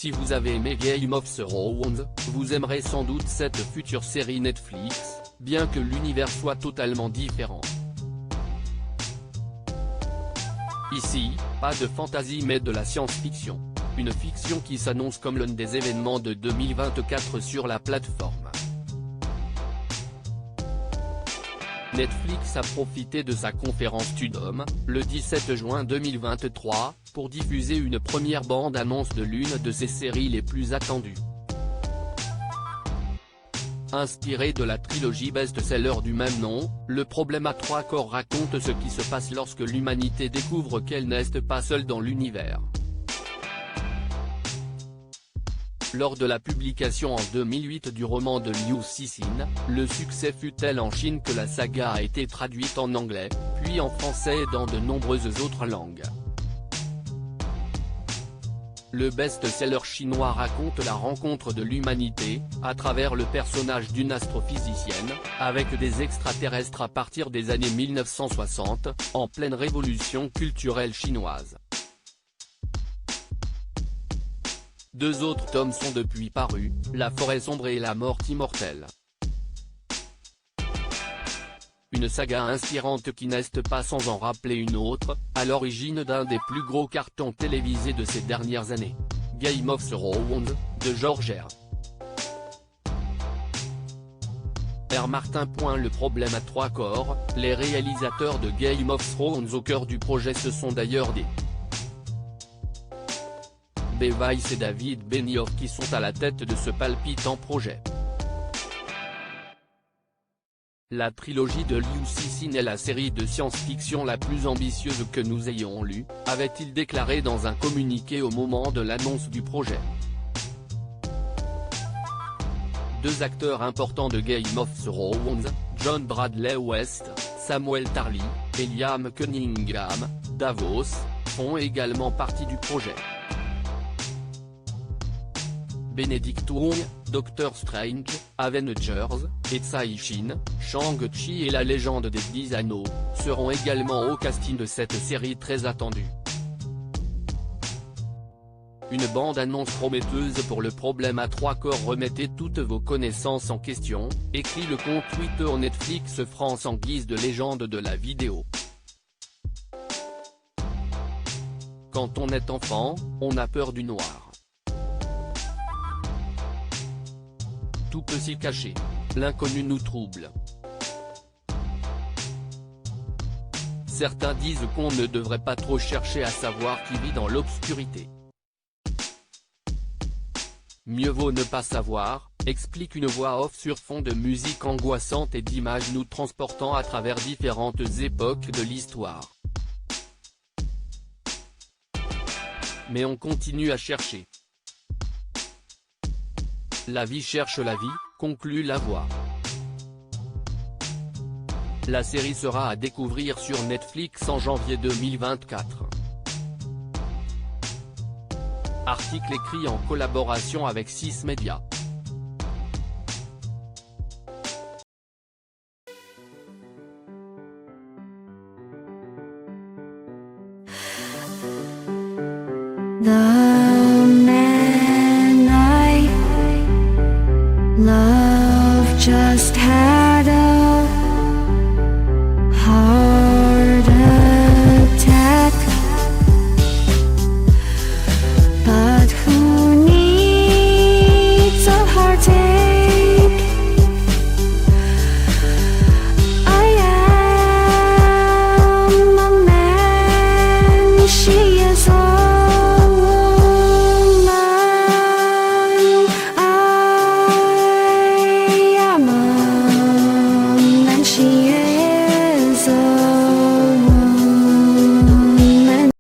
Si vous avez aimé Game of Thrones, vous aimerez sans doute cette future série Netflix, bien que l'univers soit totalement différent. Ici, pas de fantasy mais de la science-fiction. Une fiction qui s'annonce comme l'un des événements de 2024 sur la plateforme. Netflix a profité de sa conférence Tudom, le 17 juin 2023, pour diffuser une première bande-annonce de l'une de ses séries les plus attendues. Inspiré de la trilogie best-seller du même nom, Le Problème à trois corps raconte ce qui se passe lorsque l'humanité découvre qu'elle n'est pas seule dans l'univers. Lors de la publication en 2008 du roman de Liu Cixin, le succès fut tel en Chine que la saga a été traduite en anglais, puis en français et dans de nombreuses autres langues. Le best-seller chinois raconte la rencontre de l'humanité, à travers le personnage d'une astrophysicienne, avec des extraterrestres à partir des années 1960, en pleine révolution culturelle chinoise. 2 autres tomes sont depuis parus, La forêt sombre et La mort immortelle. Une saga inspirante qui n'est pas sans en rappeler une autre, à l'origine d'un des plus gros cartons télévisés de ces dernières années. Game of Thrones, de George R. Martin. Le problème à trois corps, les réalisateurs de Game of Thrones au cœur du projet ce sont d'ailleurs des Weiss et David Benioff qui sont à la tête de ce palpitant projet. La trilogie de Liu Cixin est la série de science-fiction la plus ambitieuse que nous ayons lue, avait-il déclaré dans un communiqué au moment de l'annonce du projet. 2 acteurs importants de Game of Thrones, John Bradley West, Samuel Tarly, et Liam Cunningham, Davos, font également partie du projet. Benedict Wong, Doctor Strange, Avengers, et Tsai Shin, Shang-Chi et la légende des 10 anneaux, seront également au casting de cette série très attendue. Une bande-annonce prometteuse pour Le Problème à trois corps. Remettez toutes vos connaissances en question, écrit le compte Twitter Netflix France en guise de légende de la vidéo. Quand on est enfant, on a peur du noir. Tout peut s'y cacher. L'inconnu nous trouble. Certains disent qu'on ne devrait pas trop chercher à savoir qui vit dans l'obscurité. Mieux vaut ne pas savoir, explique une voix off sur fond de musique angoissante et d'images nous transportant à travers différentes époques de l'histoire. Mais on continue à chercher. La vie cherche la vie, conclut la voix. La série sera à découvrir sur Netflix en janvier 2024. Article écrit en collaboration avec 6 Médias. 나